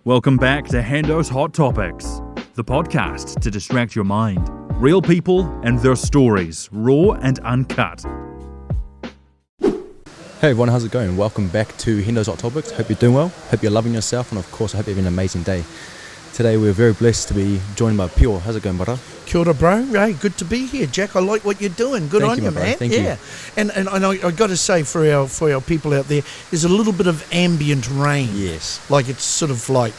Welcome back to Hendo's Hot Topics, the podcast to distract your mind. Real people and their stories, raw and uncut. Hey everyone, how's it going? Welcome back to Hendo's Hot Topics. Hope you're doing well, hope you're loving yourself, and of course I hope you're having an amazing day. Today we're very blessed to be joined by Pio. How's it going, brother? Kia ora, bro. Hey, good to be here, Jack. I like what you're doing. Good on you, man. Thank you. And I got to say for our people out there, there's a little bit of ambient rain. Yes. Like it's sort of like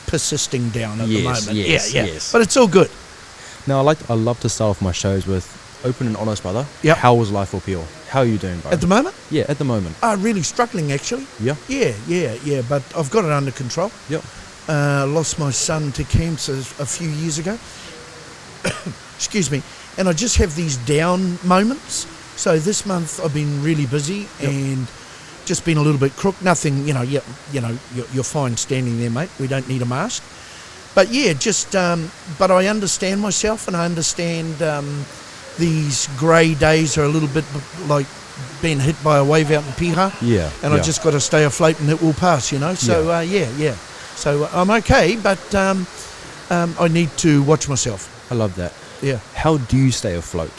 persisting down at the moment. Yes. But it's all good. Now I love to start off my shows with open and honest, brother. Yep. How was life for Pio? How are you doing, bro? At the moment? Yeah, at the moment. Really struggling actually. Yeah. Yeah. But I've got it under control. Yep. Lost my son to cancer a few years ago. Excuse me. And I just have these down moments. So this month I've been really busy and just been a little bit crook. Nothing, you're fine standing there, mate. We don't need a mask. But yeah, but I understand myself, and I understand these grey days are a little bit like being hit by a wave out in Piha. Yeah. And I just got to stay afloat and it will pass, So, yeah. So I'm okay, but I need to watch myself. I love that. Yeah. How do you stay afloat?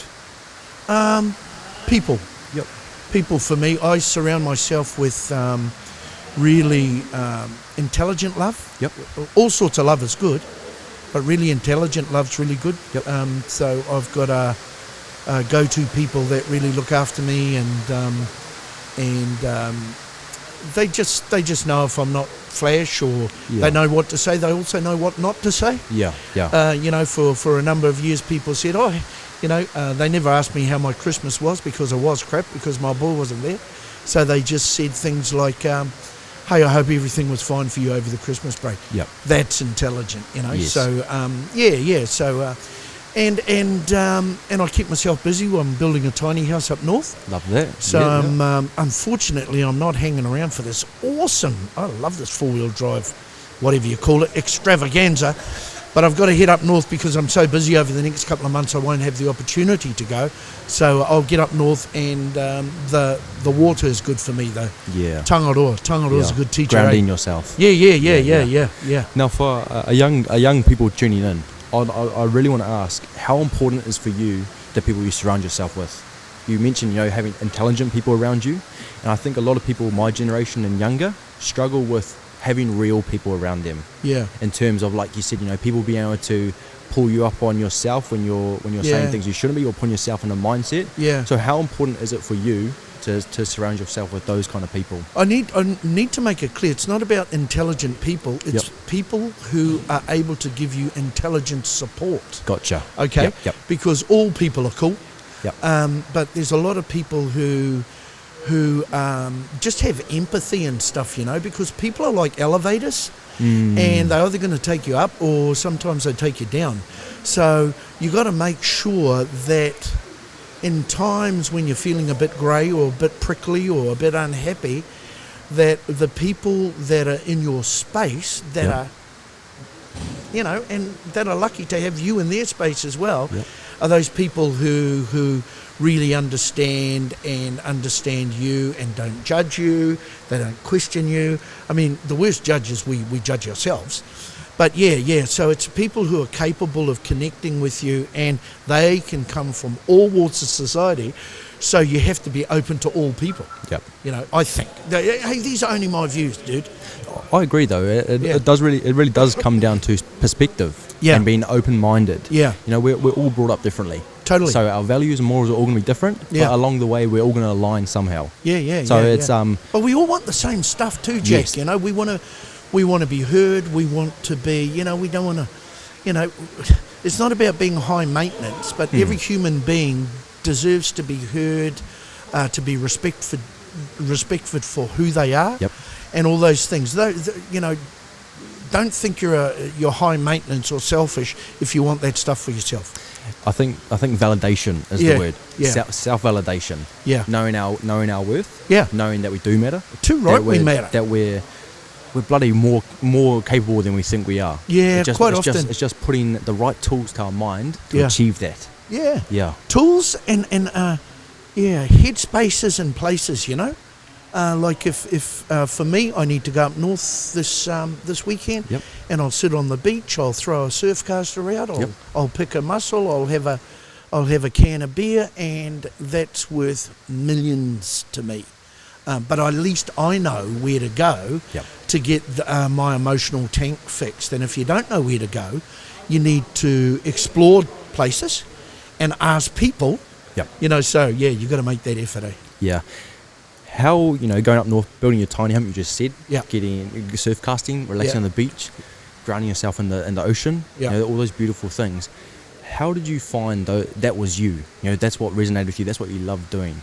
People. Yep. People for me. I surround myself with really intelligent love. Yep. All sorts of love is good, but really intelligent love's really good. Yep. So I've got go-to people that really look after me, and they just know if I'm not flash, or they know what to say. They also know what not to say. Yeah. For a number of years, people said, they never asked me how my Christmas was because I was crap because my boy wasn't there. So they just said things like, hey, I hope everything was fine for you over the Christmas break. Yep. That's intelligent, Yes. So, So, and I keep myself busy while I'm building a tiny house up north. Love that. So unfortunately, I'm not hanging around for this awesome, I love this four-wheel drive, whatever you call it, extravaganza. But I've got to head up north because I'm so busy over the next couple of months I won't have the opportunity to go. So I'll get up north, and the water is good for me though. Yeah. Tangaroa is a good teacher. Grounding yourself. Yeah. Now for a young people tuning in, I really want to ask, how important is for you the people you surround yourself with? You mentioned, having intelligent people around you, and I think a lot of people my generation and younger struggle with having real people around them. Yeah. In terms of, like you said, people being able to pull you up on yourself when you're saying things you shouldn't be, or putting yourself in a mindset. Yeah. So how important is it for you to surround yourself with those kind of people? I need to make it clear, it's not about intelligent people, it's people who are able to give you intelligent support. Gotcha. Okay? Yep. Because all people are cool. Yep. But there's a lot of people who just have empathy and stuff, because people are like elevators, and they're either going to take you up or sometimes they take you down. So you got to make sure that in times when you're feeling a bit grey or a bit prickly or a bit unhappy, that the people that are in your space that are, and that are lucky to have you in their space as well, are those people who really understand you and don't judge you, they don't question you. I mean, the worst judges, we judge ourselves. But so it's people who are capable of connecting with you, and they can come from all walks of society, so you have to be open to all people. Yep. I think. Hey, these are only my views, dude. I agree though. It really does come down to perspective and being open-minded. Yeah. We're all brought up differently. Totally. So our values and morals are all going to be different, but along the way we're all going to align somehow. But we all want the same stuff too, Jack. Yes. We want to be heard. We want to be, we don't want to, it's not about being high maintenance, but every human being deserves to be heard, to be respected for who they are, and all those things. Don't think you're high maintenance or selfish if you want that stuff for yourself. I think validation is the word. Yeah. Self-validation. Yeah. Knowing our worth. Yeah. Knowing that we do matter. Too right, we matter. That we're bloody more capable than we think we are. Yeah, quite often. It's just putting the right tools to our mind to achieve that. Yeah. Tools and head spaces and places, Like if for me, I need to go up north this weekend, Yep. and I'll sit on the beach. I'll throw a surf caster out. I'll pick a mussel. I'll have a can of beer, and that's worth millions to me. But at least I know where to go Yep. to get my emotional tank fixed. And if you don't know where to go, you need to explore places and ask people. Yep. So you got to make that effort. Yeah. How, going up north, building your tiny home, you just said, Yeah. getting surf casting, relaxing on the beach, grounding yourself in the ocean, Yeah. all those beautiful things. How did you find that was you? That's what resonated with you. That's what you loved doing.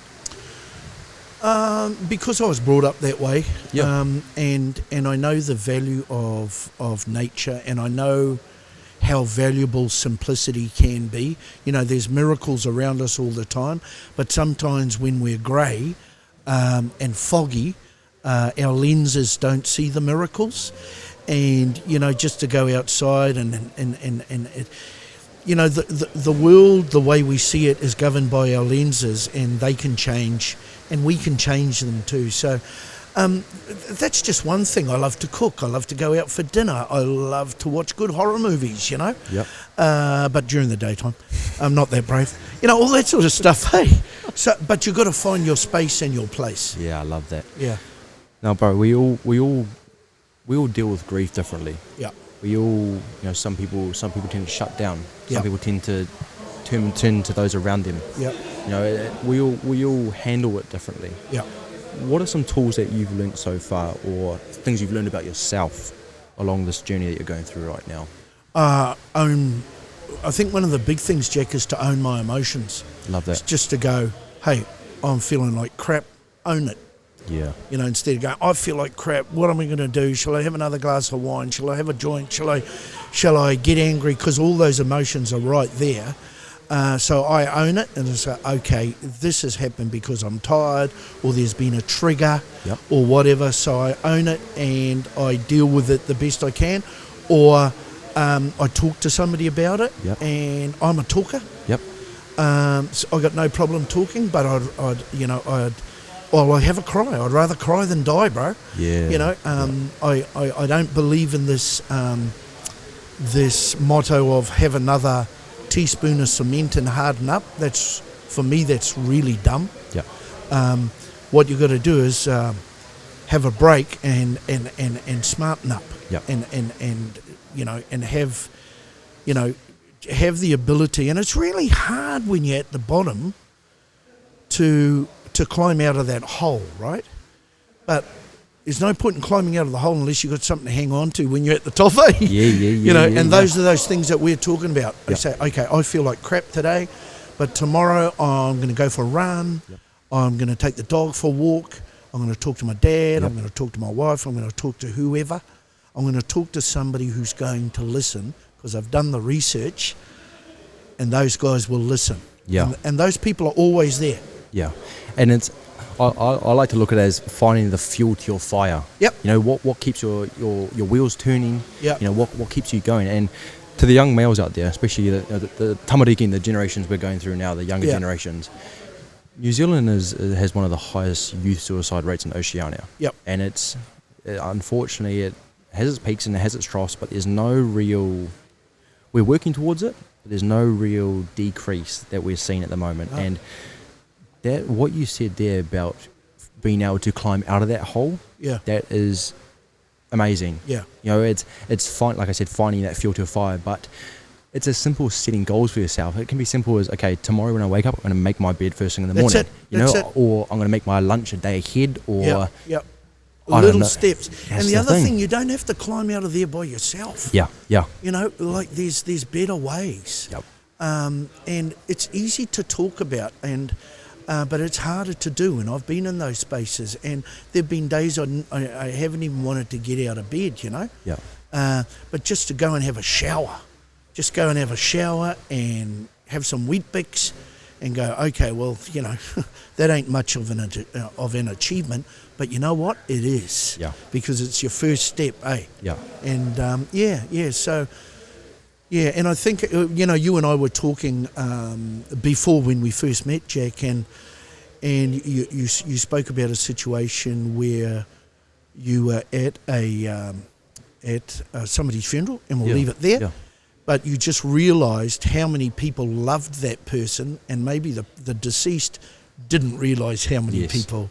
Because I was brought up that way, Yeah. and I know the value of nature, and I know how valuable simplicity can be. There's miracles around us all the time, but sometimes when we're grey and foggy, our lenses don't see the miracles. And just to go outside and the world, the way we see it, is governed by our lenses, and they can change, and we can change them too. So that's just one thing. I love to cook. I love to go out for dinner. I love to watch good horror movies, Yep. but during the daytime. I'm not that brave. All that sort of stuff, hey. So, but you've got to find your space and your place. Yeah, I love that. Yeah. Now, bro, we all deal with grief differently. Yeah. We all, some people tend to shut down. Some Yeah. people tend to turn to those around them. Yeah. We all handle it differently. Yeah. What are some tools that you've learnt so far, or things you've learned about yourself along this journey that you're going through right now? I think one of the big things, Jack, is to own my emotions. Love It's that. just to go, hey, I'm feeling like crap, own it. Yeah. Instead of going, I feel like crap, what am I going to do? Shall I have another glass of wine? Shall I have a joint? Shall I get angry? Because all those emotions are right there. So I own it, and I say, okay, this has happened because I'm tired, or there's been a trigger, Yep. or whatever. So I own it, and I deal with it the best I can, or I talk to somebody about it. Yep. And I'm a talker. Yep. So I got no problem talking, but I have a cry. I'd rather cry than die, bro. Yeah. I don't believe in this this motto of have another teaspoon of cement and harden up. For me, that's really dumb. Yeah. What you've got to do is have a break and smarten up. Yep. And have the ability. And it's really hard when you're at the bottom to climb out of that hole, right? But there's no point in climbing out of the hole unless you've got something to hang on to when you're at the top, eh? Yeah. Those are those things that we're talking about. I Yep. say, okay, I feel like crap today, but tomorrow I'm going to go for a run. Yep. I'm going to take the dog for a walk. I'm going to talk to my dad. Yep. I'm going to talk to my wife. I'm going to talk to whoever. I'm going to talk to somebody who's going to listen, because I've done the research, and those guys will listen. Yeah. And those people are always there. Yeah. And I like to look at it as finding the fuel to your fire. Yep. What keeps your wheels turning. Yep. What keeps you going. And to the young males out there, especially the tamariki and the generations we're going through now, the younger Yeah. generations, New Zealand has one of the highest youth suicide rates in Oceania. Yep. And it's unfortunately it has its peaks and it has its troughs, but there's no real. We're working towards it, but there's no real decrease that we're seeing at the moment. Oh. And that what you said there about being able to climb out of that hole, Yeah. that is amazing. Yeah. It's fine, like I said, finding that fuel to a fire, but it's as simple as setting goals for yourself. It can be simple as, okay, tomorrow when I wake up, I'm going to make my bed first thing in the That's morning. it. That's it. Or I'm going to make my lunch a day ahead, or Yep. I don't Little know. steps. That's And the the other thing. thing, you don't have to climb out of there by yourself. yeah. Like there's better ways. Yep. And it's easy to talk about, but it's harder to do. And I've been in those spaces, and there've been days I haven't even wanted to get out of bed. Yeah. But just to go and have a shower, and have some wheat bix, and go, okay, well, that ain't much of an achievement, but you know what? It is. Yeah. Because it's your first step, eh? Yeah. And so. Yeah, and I think, you and I were talking before when we first met, Jack, and And you spoke about a situation where you were at somebody's funeral, and we'll leave it there. Yeah. But you just realised how many people loved that person, and maybe the deceased didn't realise how many people.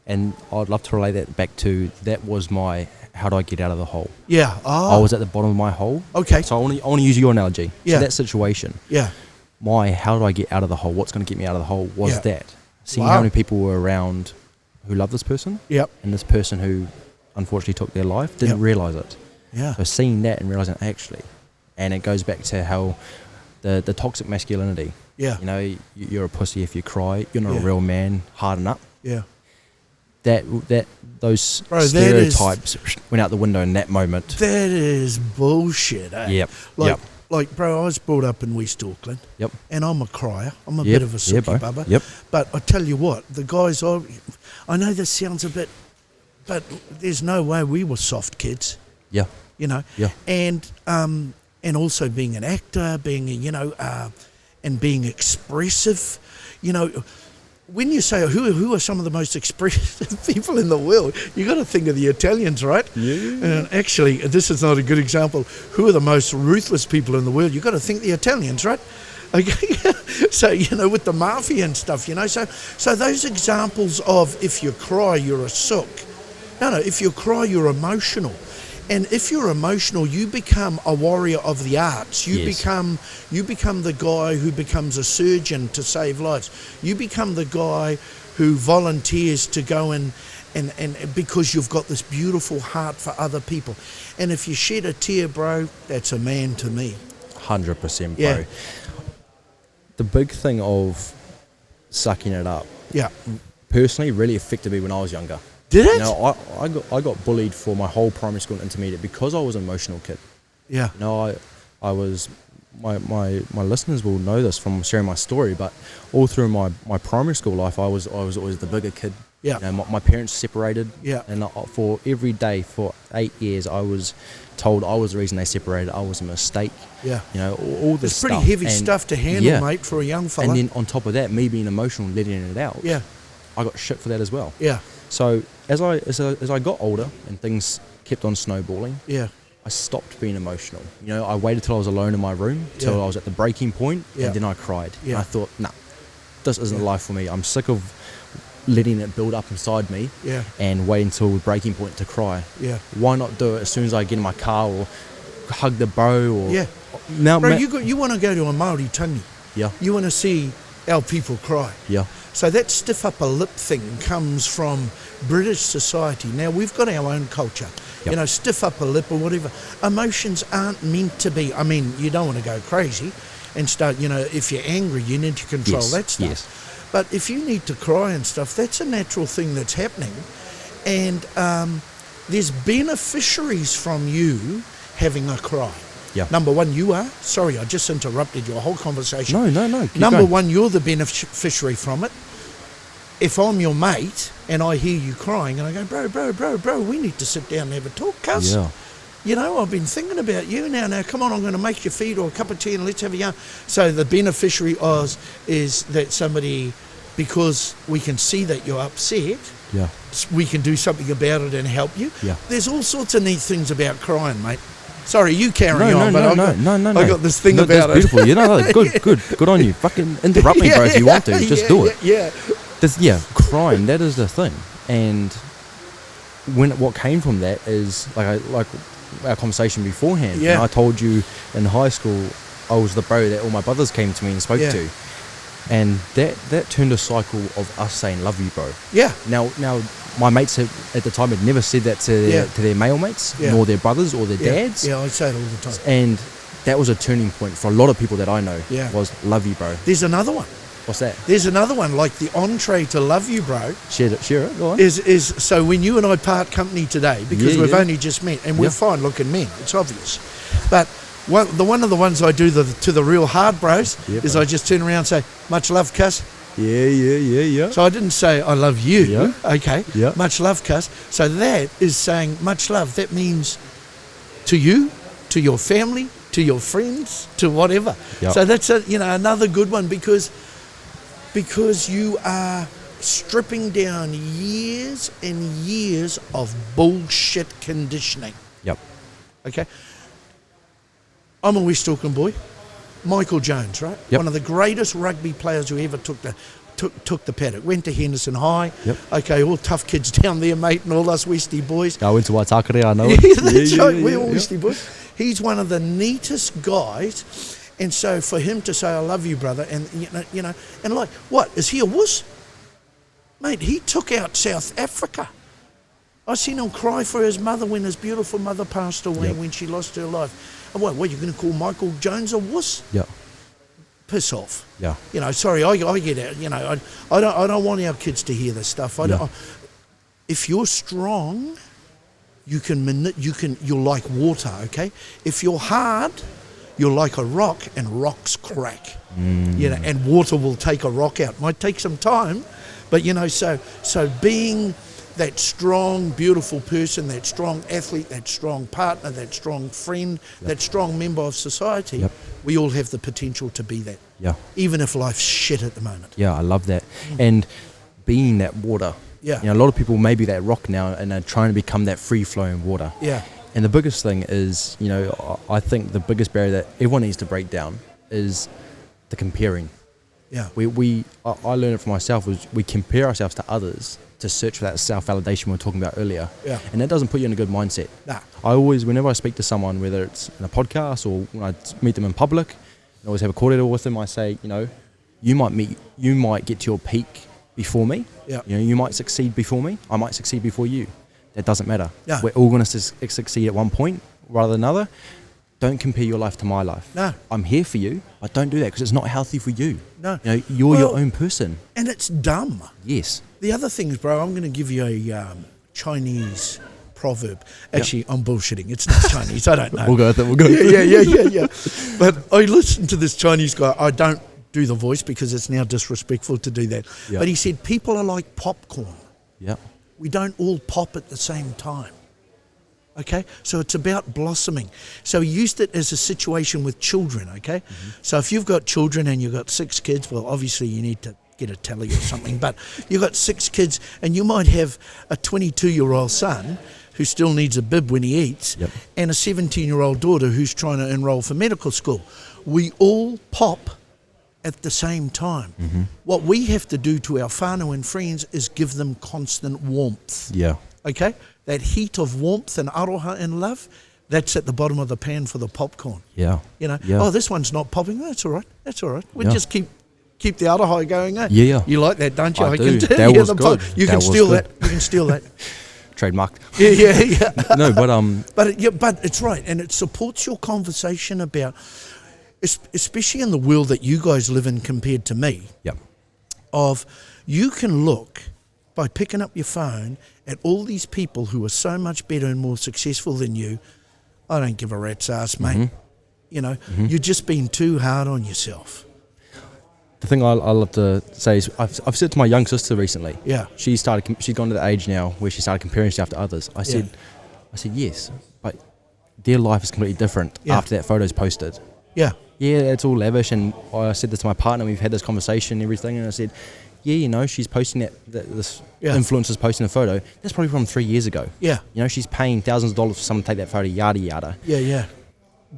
And I'd love to relay that back to, that was my, how do I get out of the hole? Yeah. Oh. I was at the bottom of my hole. Okay. So I want to use your analogy. Yeah. So that situation. Yeah. My, how do I get out of the hole? What's going to get me out of the hole was that. Seeing Wow. how many people were around who loved this person. Yep. And this person who unfortunately took their life didn't realise it. Yeah. So seeing that and realising actually, and it goes back to how the toxic masculinity. Yeah. You know, you're a pussy if you cry. You're not a real man. Harden up. Yeah. Those Bro, stereotypes went out the window in that moment. That is bullshit, eh? Yep. Like, bro, I was brought up in West Auckland. Yep. And I'm a crier. I'm a bit of a sookie bubba. Yep. But I tell you what, the guys, I know this sounds a bit, but there's no way we were soft kids. Yeah. You know? Yeah. And also being an actor, being, and being expressive, when you say who are some of the most expressive people in the world, you got to think of the Italians, right? Yeah. And actually, this is not a good example. Who are the most ruthless people in the world? You got to think the Italians, right? Okay. So with the mafia and stuff, So those examples of if you cry, you're a sook. No. If you cry, you're emotional. And if you're emotional, you become a warrior of the arts. You become the guy who becomes a surgeon to save lives. You become the guy who volunteers to go and because you've got this beautiful heart for other people. And if you shed a tear, bro, that's a man to me. 100%, bro. Yeah. The big thing of sucking it up, personally, really affected me when I was younger. Did it? I got bullied for my whole primary school and intermediate because I was an emotional kid. Yeah. I was, my listeners will know this from sharing my story, but all through my primary school life, I was always the bigger kid. Yeah. My parents separated. Yeah. And for every day for 8 years, I was told I was the reason they separated. I was a mistake. Yeah. All this It's pretty stuff. heavy stuff to handle, mate, for a young fella. And then on top of that, me being emotional and letting it out. Yeah. I got shit for that as well. Yeah. So as I got older and things kept on snowballing, I stopped being emotional. I waited till I was alone in my room, till I was at the breaking point, and then I cried. And I thought, nah, this isn't life for me. I'm sick of letting it build up inside me and waiting till the breaking point to cry. Yeah. Why not do it as soon as I get in my car or hug the bro? Or now, bro, you want to go to a Māori tangi. Yeah. You want to see our people cry. Yeah. So that stiff upper lip thing comes from British society. Now, we've got our own culture. Yep. Stiff upper lip or whatever. Emotions aren't meant to be. I mean, you don't want to go crazy and start, if you're angry, you need to control that stuff. Yes. But if you need to cry and stuff, that's a natural thing that's happening. And there's beneficiaries from you having a cry. Yeah. Number one, you are. Sorry, I just interrupted your whole conversation. No. Number one, you're the beneficiary from it. If I'm your mate and I hear you crying and I go, bro, we need to sit down and have a talk, cuz. Yeah. I've been thinking about you now, come on, I'm going to make you feed or a cup of tea and let's have a yarn. So the beneficiary is that somebody, because we can see that you're upset, we can do something about it and help you. Yeah. There's all sorts of neat things about crying, mate. Sorry, you carry on, but I got this thing about it. Beautiful. Good on you. Fucking interrupt me, bro, if you want to. Just do it. Crying, that is the thing. And what came from that is, like our conversation beforehand, and I told you in high school, I was the bro that all my brothers came to me and spoke to. And that turned a cycle of us saying, love you, bro. Yeah. Now my mates at the time had never said that to their male mates, nor their brothers or their dads. Yeah, I say it all the time. And that was a turning point for a lot of people that I know, was love you, bro. There's another one. What's that? There's another one, like the entree to love you, bro. Share it, go on. Is so when you and I part company today, because we've only just met, and we're fine looking men, it's obvious. But one of the ones I do to the real hard bros is I just turn around and say, much love, cuss. Yeah. So I didn't say I love you. Yeah. Okay. Yeah. Much love, cuss. So that is saying much love. That means to you, to your family, to your friends, to whatever. Yep. So that's another good one because you are stripping down years and years of bullshit conditioning. Yep. Okay? I'm a West Auckland boy. Michael Jones, right? Yep. One of the greatest rugby players who ever took the paddock. Went to Henderson High. Yep. Okay, all tough kids down there, mate, and all us Westie boys. I went to Waitakere, I know it. Yeah, that's right. We're all Westie boys. He's one of the neatest guys. And so for him to say, I love you, brother, and you know, and like, what, is he a wuss? Mate, he took out South Africa. I seen him cry for his mother when his beautiful mother passed away, when she lost her life. And what, you're going to call Michael Jones a wuss? Yeah. Piss off. Yeah. You know, sorry, I get it. You know, I don't want our kids to hear this stuff. If you're strong, you're like water, okay? If you're hard, you're like a rock, and rocks crack. You know, and water will take a rock out. Might take some time, but you know, so being that strong, beautiful person, that strong athlete, that strong partner, that strong friend, that strong member of society, we all have the potential to be that. Yeah. Even if life's shit at the moment. Yeah, I love that. And being that water. Yeah. You know, a lot of people may be that rock now and are trying to become that free-flowing water. Yeah. And the biggest thing is, you know, I think the biggest barrier that everyone needs to break down is the comparing. Yeah. I learned it for myself, was we compare ourselves to others to search for that self-validation we were talking about earlier. Yeah. And that doesn't put you in a good mindset. Nah. I always, whenever I speak to someone, whether it's in a podcast or when I meet them in public, I always have a cordial with them. I say, you know, you might get to your peak before me. Yeah. You know, you might succeed before me. I might succeed before you. That doesn't matter. Yeah. We're all going to succeed at one point rather than another. Don't compare your life to my life. No. I'm here for you, but don't do that because it's not healthy for you. No. You know, you're your own person. And it's dumb. Yes. The other thing is, bro, I'm going to give you a Chinese proverb. Actually, I'm bullshitting. It's not Chinese. I don't know. We'll go with it. Yeah. But I listened to this Chinese guy. I don't do the voice because it's now disrespectful to do that. Yeah. But he said, people are like popcorn. Yeah. We don't all pop at the same time. Okay? So it's about blossoming. So he used it as a situation with children, okay? Mm-hmm. So if you've got children and you've got 6 kids, well, obviously you need to get a tally or something, but you've got 6 kids and you might have a 22-year-old son who still needs a bib when he eats, and a 17-year-old daughter who's trying to enroll for medical school. We all pop at the same time. Mm-hmm. What we have to do to our whānau and friends is give them constant warmth. Yeah. Okay? That heat of warmth and aroha and love, that's at the bottom of the pan for the popcorn. Yeah. You know, yeah. This one's not popping. That's all right. We just keep the aroha going. Eh? Yeah. You like that, don't you? I do. That was good. You can steal that. You can steal that. Trademarked. Yeah. No, but it's right, and it supports your conversation about, especially in the world that you guys live in compared to me. Yep. Of you can look by picking up your phone at all these people who are so much better and more successful than you. I don't give a rat's ass, mate. Mm-hmm. You know, you're just being too hard on yourself. The thing I love to say is I've said to my young sister recently. Yeah. She's gone to the age now where she started comparing herself to others. I said yes, but their life is completely different after that photo's posted. Yeah. Yeah, it's all lavish, and I said this to my partner. We've had this conversation and everything, and I said, yeah, you know, she's posting this influencer's posting a photo. That's probably from 3 years ago. Yeah. You know, she's paying thousands of dollars for someone to take that photo, yada yada. Yeah.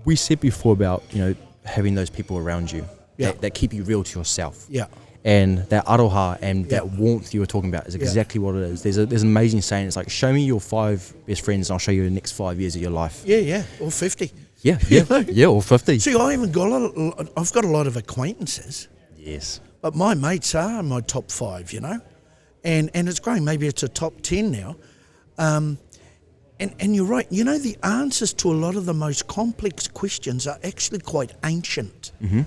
We said before about, you know, having those people around you that keep you real to yourself. Yeah. And that aroha and that warmth you were talking about is exactly what it is. There's an amazing saying. It's like, show me your 5 best friends and I'll show you the next 5 years of your life. Yeah. Or 50. Yeah. Yeah, or 50. See, I've got a lot of acquaintances. Yes. But my mates are my top 5, you know. And it's growing. Maybe it's a top 10 now. And you're right. You know, the answers to a lot of the most complex questions are actually quite ancient. Mm-hmm.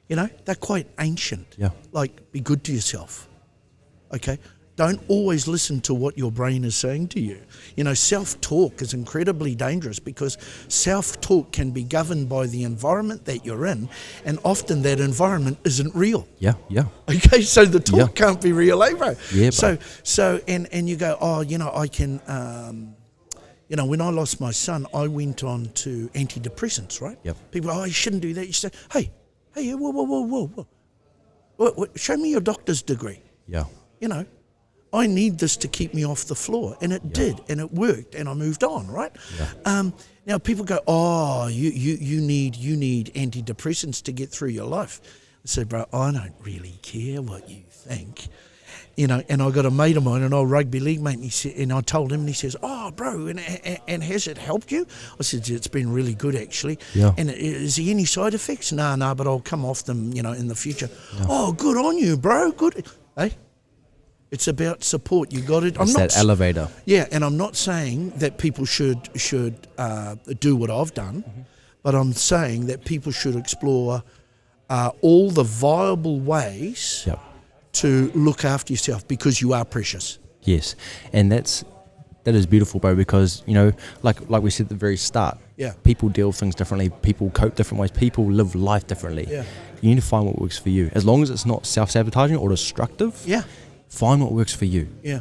You know, they're quite ancient. Yeah. Like, be good to yourself. Okay? Don't always listen to what your brain is saying to you. You know, self-talk is incredibly dangerous because self-talk can be governed by the environment that you're in, and often that environment isn't real. Yeah. Okay, so the talk can't be real, bro? Yeah, bro. So and you go, oh, you know, I can, you know, when I lost my son, I went on to antidepressants, right? Yep. People, you shouldn't do that. You say, hey, whoa. Show me your doctor's degree. Yeah. you know, I need this to keep me off the floor. And it did, and it worked, and I moved on, right? Yeah. Now people go, oh, you need antidepressants to get through your life. I said, bro, I don't really care what you think. You know, and I got a mate of mine, an old rugby league mate, and he said, and I told him, and he says, oh, bro, and has it helped you? I said, it's been really good, actually. Yeah. And is there any side effects? No, but I'll come off them, you know, in the future. Yeah. Oh, good on you, bro, good. Hey, it's about support. You got it. It's that elevator. Yeah, and I'm not saying that people should do what I've done, but I'm saying that people should explore all the viable ways to look after yourself, because you are precious. Yes, and that is beautiful, bro, because, you know, like we said at the very start, people deal with things differently, people cope different ways, people live life differently. Yeah. You need to find what works for you. As long as it's not self-sabotaging or destructive, find what works for you. Yeah.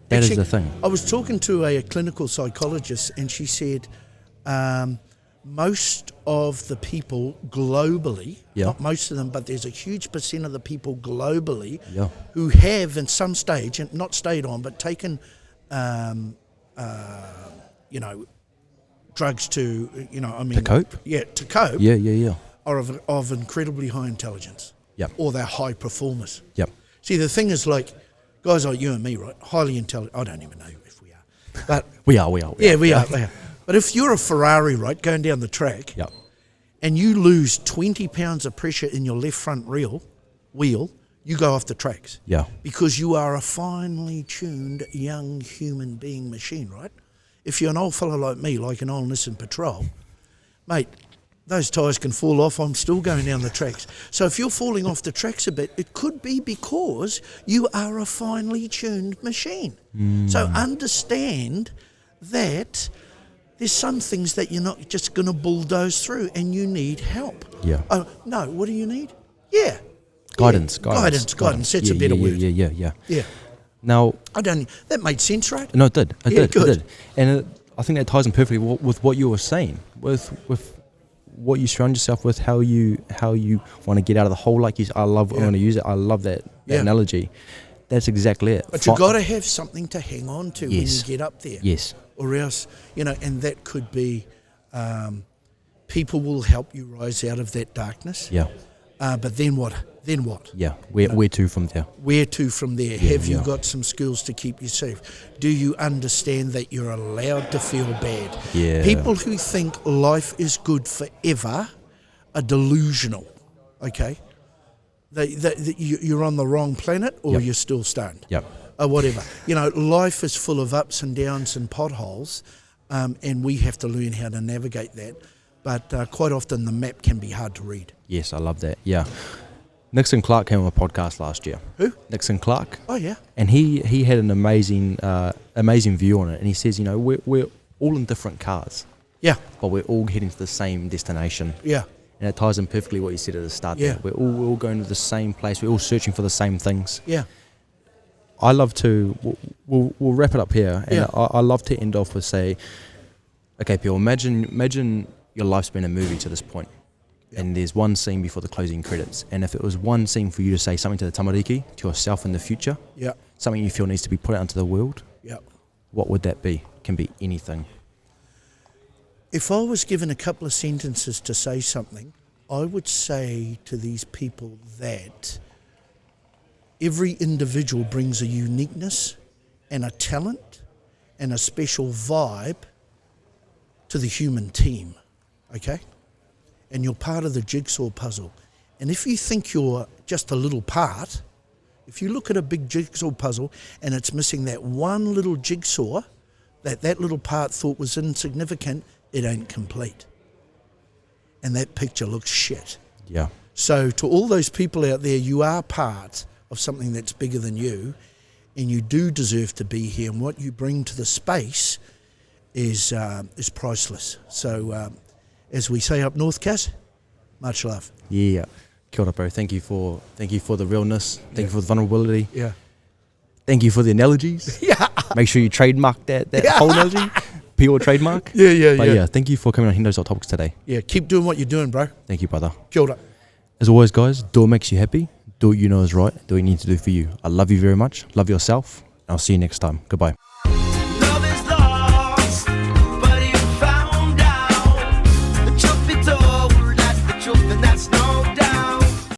That is the thing. I was talking to a clinical psychologist, and she said most of the people globally, not most of them, but there's a huge percent of the people globally who have in some stage, and not stayed on, but taken, you know, drugs to, you know, I mean... To cope? Yeah, to cope. Yeah. Are of incredibly high intelligence. Yep. Or they're high performers. Yep. See, the thing is, like, guys like you and me, right, highly intelligent, I don't even know if we are. But we are. Yeah, we are. But if you're a Ferrari, right, going down the track, and you lose 20 pounds of pressure in your left front wheel, you go off the tracks. Yeah. Because you are a finely tuned young human being machine, right? If you're an old fellow like me, like an old Nissan Patrol, mate, those tyres can fall off, I'm still going down the tracks. So if you're falling off the tracks a bit, it could be because you are a finely tuned machine. So understand that there's some things that you're not just going to bulldoze through, and you need help. Yeah. Oh, no, what do you need? Yeah. Guidance. That's a better word. Yeah. Now, that made sense, right? No, it did. It did. And I think that ties in perfectly with what you were saying, with what you surround yourself with, how you want to get out of the hole. Like I want to use it. I love that analogy. That's exactly it. But you've got to have something to hang on to when you get up there. Yes. Or else, you know, and that could be people will help you rise out of that darkness. Yeah. But then what? Yeah. Where to from there? Where to from there? Have you got some skills to keep you safe? Do you understand that you're allowed to feel bad? Yeah. People who think life is good forever are delusional, okay? You're on the wrong planet, or you're still stoned. Yep. Or whatever. You know, life is full of ups and downs and potholes, and we have to learn how to navigate that. But quite often the map can be hard to read. Yes, I love that. Yeah. Nixon Clark came on a podcast last year. Who? Nixon Clark. Oh, yeah. And he had an amazing view on it. And he says, you know, we're all in different cars. Yeah. But we're all heading to the same destination. Yeah. And it ties in perfectly what you said at the start there. We're all going to the same place. We're all searching for the same things. Yeah. I love to, we'll wrap it up here. And I love to end off with say, okay, Pio, imagine your life's been a movie to this point. And there's one scene before the closing credits. And if it was one scene for you to say something to the tamariki, to yourself in the future, something you feel needs to be put out into the world, what would that be? Can be anything. If I was given a couple of sentences to say something, I would say to these people that every individual brings a uniqueness and a talent and a special vibe to the human team, okay? And you're part of the jigsaw puzzle. And if you think you're just a little part, if you look at a big jigsaw puzzle and it's missing that one little jigsaw that little part thought was insignificant, it ain't complete. And that picture looks shit. Yeah. So to all those people out there, you are part of something that's bigger than you, and you do deserve to be here, and what you bring to the space is priceless. So as we say up north, Cass, much love. Yeah. Kia ora, bro. Thank you for the realness. Thank you for the vulnerability. Yeah. Thank you for the analogies. Yeah. Make sure you trademark that whole analogy. Pure trademark. But yeah, thank you for coming on Hendo's Hot Topics today. Yeah, keep doing what you're doing, bro. Thank you, brother. Kia ora. As always, guys, do what makes you happy. do what you know is right, do what you need to do for you. I love you very much. Love yourself. I'll see you next time. Goodbye.